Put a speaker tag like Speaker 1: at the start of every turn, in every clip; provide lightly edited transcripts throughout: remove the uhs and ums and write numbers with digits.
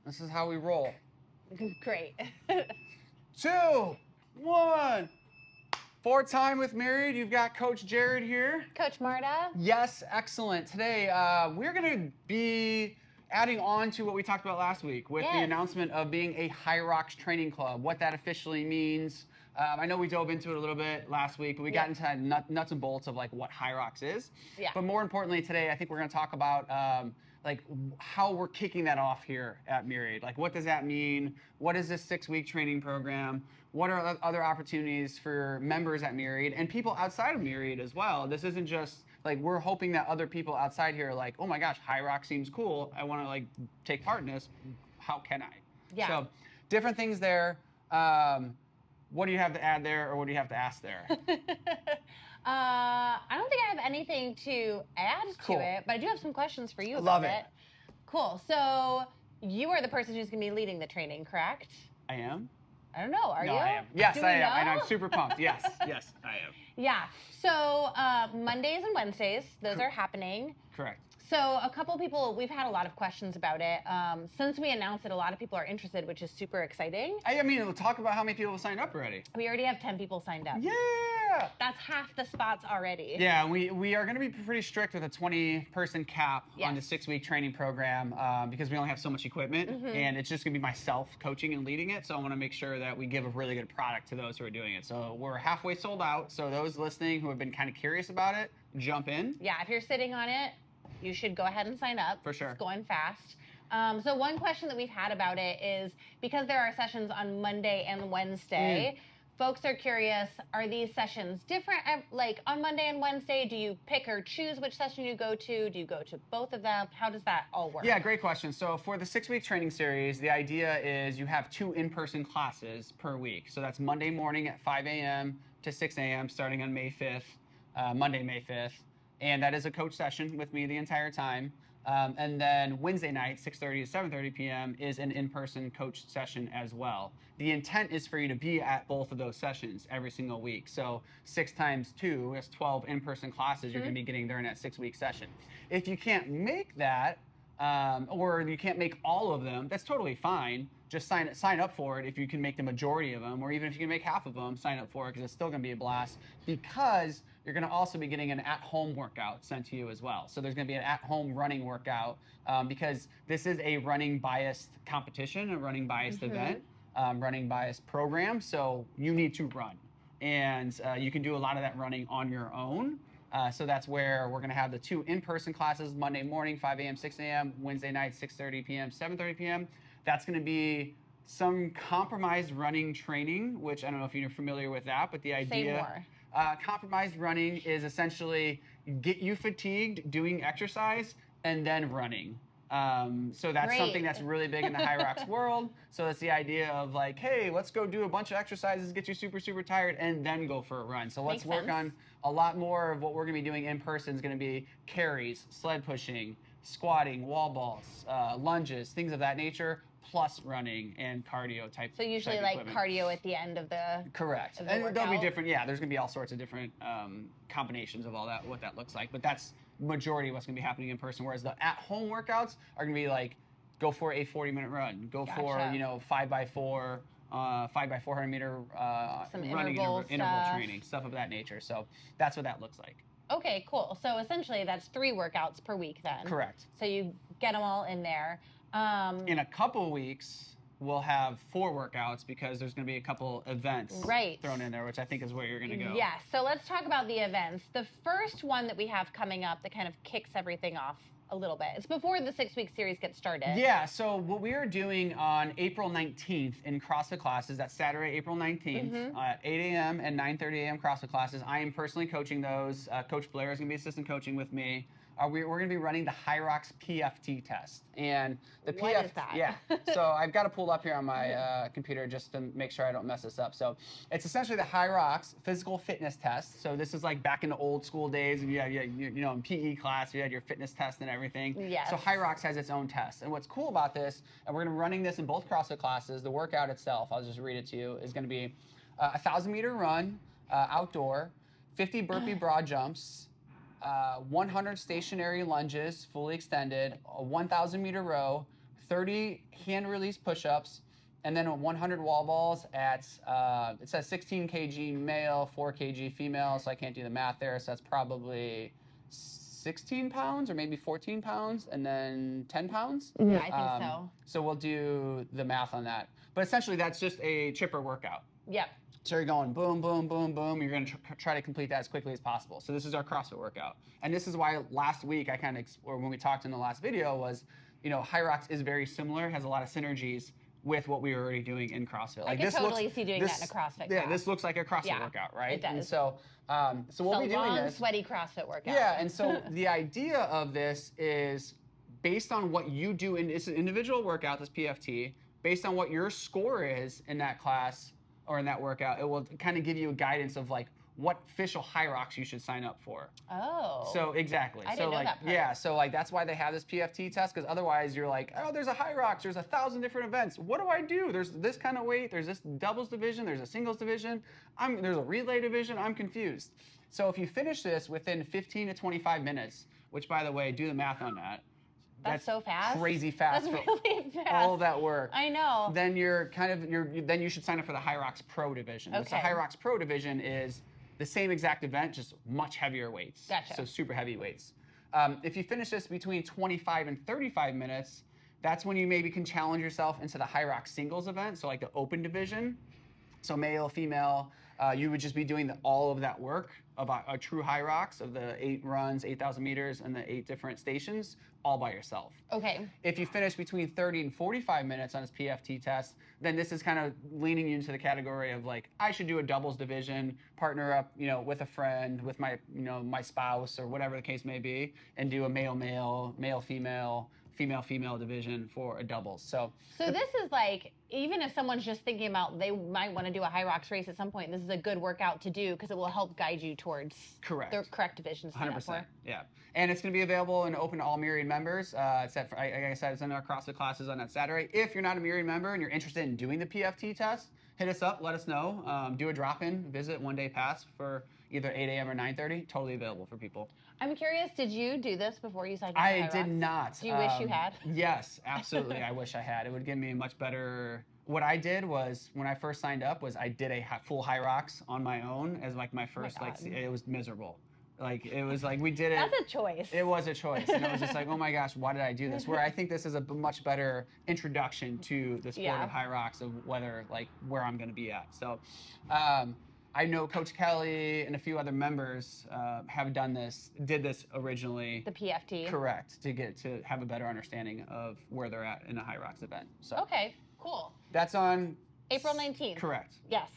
Speaker 1: This is how we roll.
Speaker 2: Great.
Speaker 1: 2, 1. 4-time with Myriad. You've got Coach Jared here.
Speaker 2: Coach Marta?
Speaker 1: Yes, excellent. Today, we're going to be adding on to what we talked about last week with the announcement of being a HYROX Training Club, what that officially means. I know we dove into it a little bit last week, but we got into nuts and bolts of like what HYROX is.
Speaker 2: Yeah.
Speaker 1: But more importantly today, I think we're going to talk about like how we're kicking that off here at Myriad. Like, what does that mean? What is this 6-week training program? What are other opportunities for members at Myriad and people outside of Myriad as well? This isn't just like, we're hoping that other people outside here are like, oh my gosh, HYROX seems cool. I want to like take part in this. How can I?
Speaker 2: Yeah.
Speaker 1: So different things there. What do you have to add there, or what do you have to ask there?
Speaker 2: I don't think I have anything to add to it, but I do have some questions for you about it. Cool. So you are the person who's going to be leading the training, correct?
Speaker 1: I am.
Speaker 2: I don't know. Are you?
Speaker 1: No, I am. Yes, I am.
Speaker 2: Know?
Speaker 1: And I'm super pumped. Yes, yes, I am.
Speaker 2: Yeah. So Mondays and Wednesdays, those are happening.
Speaker 1: Correct.
Speaker 2: So a couple of people, we've had a lot of questions about it. Since we announced it, a lot of people are interested, which is super exciting.
Speaker 1: I mean, we'll talk about how many people signed up already.
Speaker 2: We already have 10 people signed up.
Speaker 1: Yeah!
Speaker 2: That's half the spots already.
Speaker 1: Yeah, we are going to be pretty strict with a 20-person cap on the 6-week training program because we only have so much equipment, and it's just going to be myself coaching and leading it, so I want to make sure that we give a really good product to those who are doing it. So we're halfway sold out, so those listening who have been kind of curious about it, jump in.
Speaker 2: Yeah, if you're sitting on it, you should go ahead and sign up.
Speaker 1: For sure.
Speaker 2: It's going fast. So one question that we've had about it is, because there are sessions on Monday and Wednesday, folks are curious, are these sessions different? Like on Monday and Wednesday, do you pick or choose which session you go to? Do you go to both of them? How does that all work?
Speaker 1: Yeah, great question. So for the 6-week training series, the idea is you have 2 in-person classes per week. So that's Monday morning at 5 a.m. to 6 a.m. starting on May 5th, Monday, May 5th. And that is a coach session with me the entire time. And then Wednesday night, 6:30 to 7:30 p.m. is an in-person coach session as well. The intent is for you to be at both of those sessions every single week. So 6 times 2 is 12 in-person classes you're going to be getting during that 6-week session. If you can't make that, or you can't make all of them, that's totally fine. Just sign up for it if you can make the majority of them, or even if you can make half of them, sign up for it because it's still going to be a blast, because you're going to also be getting an at-home workout sent to you as well. So there's going to be an at-home running workout because this is a running biased competition, a running biased event, running biased program. So you need to run, and you can do a lot of that running on your own. So that's where we're going to have the 2 in-person classes, Monday morning, 5 a.m., 6 a.m., Wednesday night, 6:30 p.m., 7:30 p.m. That's going to be some compromised running training, which I don't know if you're familiar with that, but the idea... compromised running is essentially get you fatigued doing exercise and then running. So that's something that's really big in the HYROX world. So that's the idea of like, hey, let's go do a bunch of exercises, get you super, super tired, and then go for a run. So let's work on a lot more of what we're going to be doing in person is going to be carries, sled pushing, squatting, wall balls, lunges, things of that nature, plus running and cardio type.
Speaker 2: So usually like cardio at the end of the
Speaker 1: Correct.
Speaker 2: Of the
Speaker 1: and
Speaker 2: workout.
Speaker 1: there'll be different, there's going to be all sorts of different combinations of all that, what that looks like. But that's majority of what's going to be happening in person. Whereas the at-home workouts are going to be like, go for a 40-minute run, go for 5x4, 5x400 meter running interval training, stuff of that nature. So that's what that looks like.
Speaker 2: Okay, cool. So essentially that's 3 workouts per week then.
Speaker 1: Correct.
Speaker 2: So you get them all in there.
Speaker 1: In a couple weeks, we'll have 4 workouts because there's going to be a couple events thrown in there, which I think is where you're going to go.
Speaker 2: Yes. So let's talk about the events. The first one that we have coming up that kind of kicks everything off a little bit. It's before the 6-week series gets started.
Speaker 1: Yeah, so what we are doing on April 19th in CrossFit Classes, that's Saturday, April 19th, at 8 a.m. and 9:30 a.m. CrossFit Classes. I am personally coaching those. Coach Blair is going to be assistant coaching with me. We're going to be running the HYROX PFT test. And the PFT,
Speaker 2: what is that?
Speaker 1: Yeah. So I've got it pulled up here on my computer just to make sure I don't mess this up. So it's essentially the HYROX physical fitness test. So this is like back in the old school days, and in PE class, you had your fitness test and everything.
Speaker 2: Yes.
Speaker 1: So HYROX has its own test. And what's cool about this, and we're going to be running this in both CrossFit classes, the workout itself, I'll just read it to you, is going to be a 1,000-meter run outdoor, 50 burpee broad jumps, 100 stationary lunges, fully extended, a 1,000-meter row, 30 hand release push-ups, and then 100 wall balls at, it says 16 kg male, 4 kg female, so I can't do the math there, so that's probably 16 pounds or maybe 14 pounds, and then 10 pounds.
Speaker 2: Yeah, I think so.
Speaker 1: So we'll do the math on that. But essentially, that's just a chipper workout.
Speaker 2: Yep.
Speaker 1: So you're going boom, boom, boom, boom. You're going to try to complete that as quickly as possible. So this is our CrossFit workout. And this is why last week or when we talked in the last video was, HYROX is very similar, has a lot of synergies with what we were already doing in CrossFit.
Speaker 2: I can totally see doing that in a CrossFit class.
Speaker 1: Yeah, this looks like a CrossFit workout, right?
Speaker 2: It does.
Speaker 1: And so we'll be doing this.
Speaker 2: Sweaty CrossFit workout.
Speaker 1: Yeah, and so the idea of this is based on what you do, it's an individual workout, this PFT, based on what your score is in that class or in that workout, it will kind of give you a guidance of like what official HYROX you should sign up for.
Speaker 2: Oh.
Speaker 1: So exactly.
Speaker 2: I didn't know that part.
Speaker 1: Yeah, so like that's why they have this PFT test, because otherwise you're like, oh, there's a HYROX, there's 1,000 different events. What do I do? There's this kind of weight, there's this doubles division, there's a singles division, there's a relay division, I'm confused. So if you finish this within 15 to 25 minutes, which by the way, do the math on that.
Speaker 2: That's so fast.
Speaker 1: Crazy fast.
Speaker 2: That's really fast.
Speaker 1: All of that work.
Speaker 2: I know.
Speaker 1: Then then you should sign up for the HYROX Pro division.
Speaker 2: Okay.
Speaker 1: The HYROX Pro division is the same exact event, just much heavier weights.
Speaker 2: Gotcha.
Speaker 1: So super heavy weights. If you finish this between 25 and 35 minutes, that's when you maybe can challenge yourself into the HYROX singles event, so like the open division. So male, female, you would just be doing all of that work of a true HYROX of the 8 runs, 8,000 meters, and the 8 different stations, all by yourself.
Speaker 2: Okay.
Speaker 1: If you finish between 30 and 45 minutes on this PFT test, then this is kind of leaning you into the category of like, I should do a doubles division, partner up, with a friend, with my, my spouse or whatever the case may be, and do a male-male, male-female, female-female division for a doubles. So
Speaker 2: this is like, even if someone's just thinking about they might want to do a HYROX race at some point, this is a good workout to do because it will help guide you towards the correct divisions to
Speaker 1: 100%.
Speaker 2: for.
Speaker 1: Yeah. And it's going to be available and open to all Myriad members. Except for, like I said, it's in our CrossFit classes on that Saturday. If you're not a Myriad member and you're interested in doing the PFT test, hit us up, let us know. Do a drop-in visit, one-day pass for either 8 a.m. or 9:30. Totally available for people.
Speaker 2: I'm curious, did you do this before you signed up for
Speaker 1: I
Speaker 2: HYROX?
Speaker 1: did not.
Speaker 2: Do you wish you had?
Speaker 1: Yes, absolutely. I wish I had. It would give me a much better... What I did was, when I first signed up, was I did a full HYROX on my own as like my first, it was miserable. Like, it was like, we did it.
Speaker 2: That's a choice.
Speaker 1: It was a choice. And it was just like, oh my gosh, why did I do this? Where I think this is a much better introduction to the sport of HYROX, of where I'm going to be at. So, I know Coach Kelly and a few other members did this originally.
Speaker 2: The PFT.
Speaker 1: Correct, to have a better understanding of where they're at in a HYROX event. So
Speaker 2: okay, cool.
Speaker 1: That's on
Speaker 2: April 19th.
Speaker 1: Correct.
Speaker 2: Yes.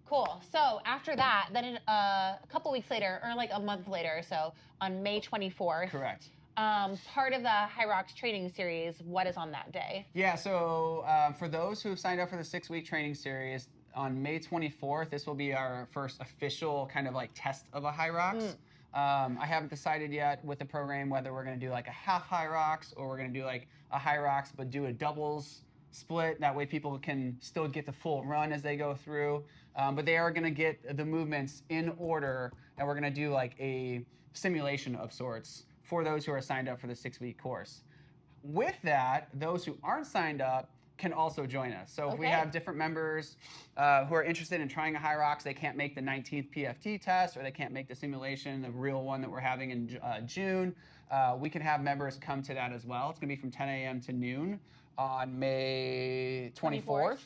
Speaker 2: Cool. So after that, then a couple weeks later, or like a month later or so, on May 24th.
Speaker 1: Correct.
Speaker 2: Part of the HYROX Training Series, what is on that day?
Speaker 1: Yeah, so for those who have signed up for the 6-week training series, on May 24th, this will be our first official kind of like test of a HYROX. I haven't decided yet with the program whether we're going to do like a half HYROX or we're going to do like a HYROX but do a doubles split. That way people can still get the full run as they go through. But they are going to get the movements in order, and we're going to do like a simulation of sorts for those who are signed up for the 6-week course. With that, those who aren't signed up can also join us. So if we have different members who are interested in trying a HYROX, they can't make the 19th PFT test, or they can't make the simulation, the real one that we're having in June, we can have members come to that as well. It's going to be from 10 a.m. to noon on May 24th.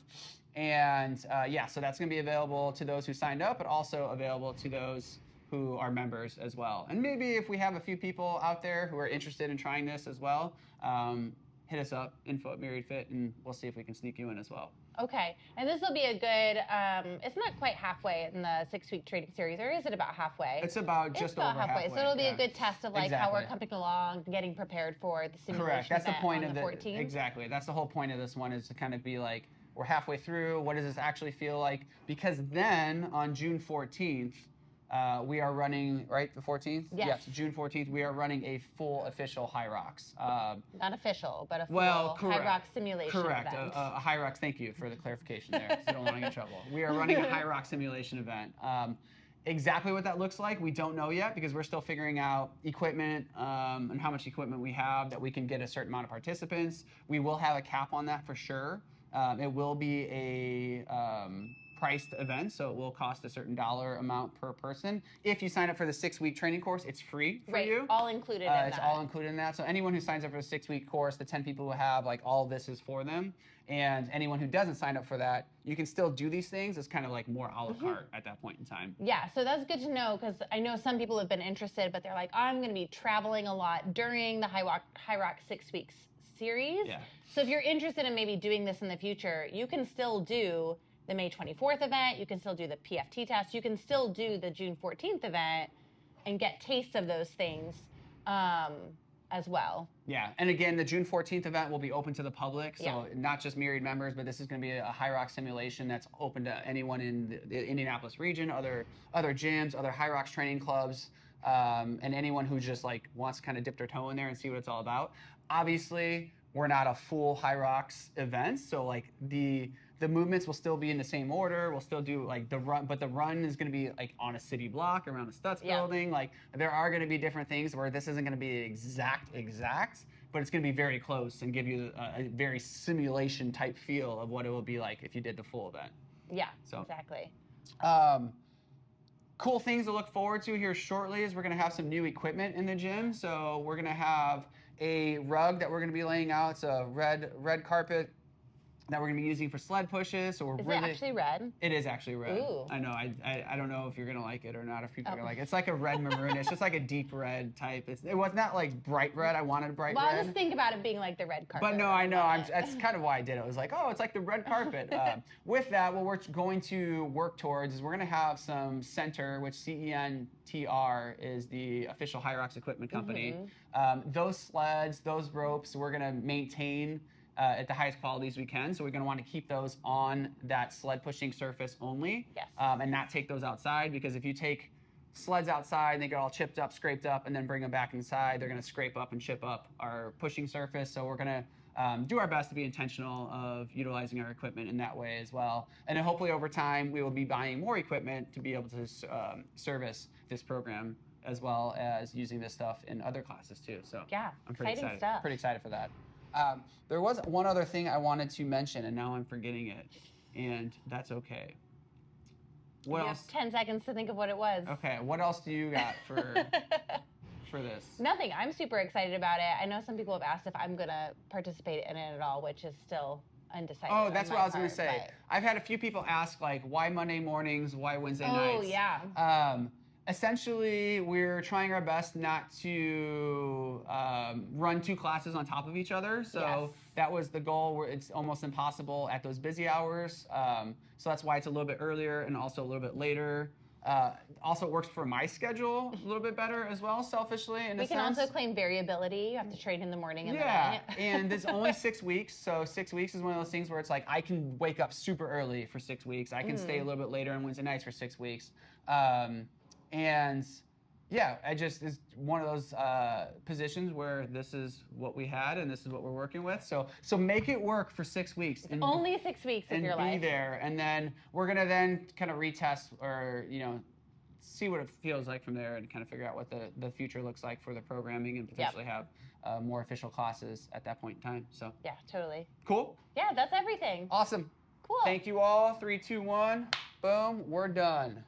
Speaker 1: And so that's going to be available to those who signed up, but also available to those who are members as well. And maybe if we have a few people out there who are interested in trying this as well, hit us up, info@MyriadFit, and we'll see if we can sneak you in as well.
Speaker 2: Okay, and this will be a good, it's not quite halfway in the 6-week training series, or is it about halfway?
Speaker 1: It's about just over halfway.
Speaker 2: So it'll be a good test of like how we're coming along, getting prepared for the simulation.
Speaker 1: Correct, that's the point of
Speaker 2: the 14th.
Speaker 1: Exactly, that's the whole point of this one, is to kind of be like, we're halfway through, what does this actually feel like? Because then on June 14th, we are running, right, the 14th?
Speaker 2: Yes.
Speaker 1: June 14th, we are running a full official HYROX.
Speaker 2: Not official, but a full
Speaker 1: correct.
Speaker 2: HYROX simulation
Speaker 1: Correct,
Speaker 2: event.
Speaker 1: a HYROX, thank you for the clarification there, so I don't want to get in trouble. We are running a HYROX simulation event. Exactly what that looks like, we don't know yet because we're still figuring out equipment and how much equipment we have that we can get a certain amount of participants. We will have a cap on that for sure. It will be a priced event, so it will cost a certain dollar amount per person. If you sign up for the 6-week training course, it's free for you.
Speaker 2: All included in
Speaker 1: It's
Speaker 2: that.
Speaker 1: all included in that. So anyone who signs up for the 6-week course, the 10 people who have, like, all of this is for them. And anyone who doesn't sign up for that, you can still do these things. It's kind of like more a la carte at that point in time.
Speaker 2: Yeah, so that's good to know because I know some people have been interested, but they're like, I'm going to be traveling a lot during the HYROX 6 weeks series.
Speaker 1: Yeah.
Speaker 2: So if you're interested in maybe doing this in the future, you can still do the May 24th event. You can still do the PFT test. You can still do the June 14th event and get tastes of those things as well.
Speaker 1: Yeah, and again, the June 14th event will be open to the public, so not just Myriad members, but this is going to be a HYROX simulation that's open to anyone in the Indianapolis region, other gyms, other HYROX training clubs, and anyone who just like wants to kind of dip their toe in there and see what it's all about. Obviously, we're not a full HYROX event, so like the movements will still be in the same order. We'll still do like the run, but the run is going to be like on a city block around a Stutz building. Like there are going to be different things where this isn't going to be exact, but it's going to be very close and give you a very simulation type feel of what it will be like if you did the full event.
Speaker 2: Yeah,
Speaker 1: so,
Speaker 2: exactly.
Speaker 1: Cool things to look forward to here shortly is we're going to have some new equipment in the gym. So we're going to have a rug that we're going to be laying out. It's a red carpet that we're going to be using for sled pushes. So we're
Speaker 2: Is it actually red?
Speaker 1: It is actually red.
Speaker 2: Ooh.
Speaker 1: I know. I don't know if you're going to like it or not, if people are going to like it. It's like a red maroon. It's just like a deep red type. It was not like bright red. I wanted bright red.
Speaker 2: Well, I just think about it being like the red carpet.
Speaker 1: But no, I know. That's kind of why I did it. I was like, oh, it's like the red carpet. With that, what we're going to work towards is we're going to have some Center, which CENTR is the official HYROX equipment company. Those sleds, those ropes, we're going to maintain at the highest qualities we can. So we're going to want to keep those on that sled pushing surface only, and not take those outside, because if you take sleds outside and they get all chipped up, scraped up, and then bring them back inside, they're going to scrape up and chip up our pushing surface. So we're going to do our best to be intentional of utilizing our equipment in that way as well. And then hopefully over time, we will be buying more equipment to be able to service this program, as well as using this stuff in other classes too. So
Speaker 2: yeah,
Speaker 1: I'm pretty excited.
Speaker 2: Stuff.
Speaker 1: Pretty excited for that. There was one other thing I wanted to mention, and now I'm forgetting it, and that's okay. What else?
Speaker 2: You have 10 seconds to think of what it was.
Speaker 1: Okay, what else do you got for this?
Speaker 2: Nothing. I'm super excited about it. I know some people have asked if I'm going to participate in it at all, which is still undecided.
Speaker 1: Oh, that's what I was going to say. I've had a few people ask, like, why Monday mornings, why Wednesday nights?
Speaker 2: Oh, yeah.
Speaker 1: Essentially, we're trying our best not to run 2 classes on top of each other. So that was the goal, where it's almost impossible at those busy hours. So that's why it's a little bit earlier and also a little bit later. Also, it works for my schedule a little bit better as well, selfishly, in a sense.
Speaker 2: We can also claim variability. You have to train in the morning and the
Speaker 1: night. And it's only 6 weeks. So 6 weeks is one of those things where it's like I can wake up super early for 6 weeks. I can stay a little bit later on Wednesday nights for 6 weeks. And yeah, is one of those positions where this is what we had and this is what we're working with. So make it work for 6 weeks.
Speaker 2: And only 6 weeks of your life.
Speaker 1: And be there. And then we're going to then kind of retest, or, see what it feels like from there, and kind of figure out what the future looks like for the programming, and potentially have more official classes at that point in time. So
Speaker 2: yeah, totally.
Speaker 1: Cool?
Speaker 2: Yeah, that's everything.
Speaker 1: Awesome.
Speaker 2: Cool.
Speaker 1: Thank you all. 3, 2, 1. Boom. We're done.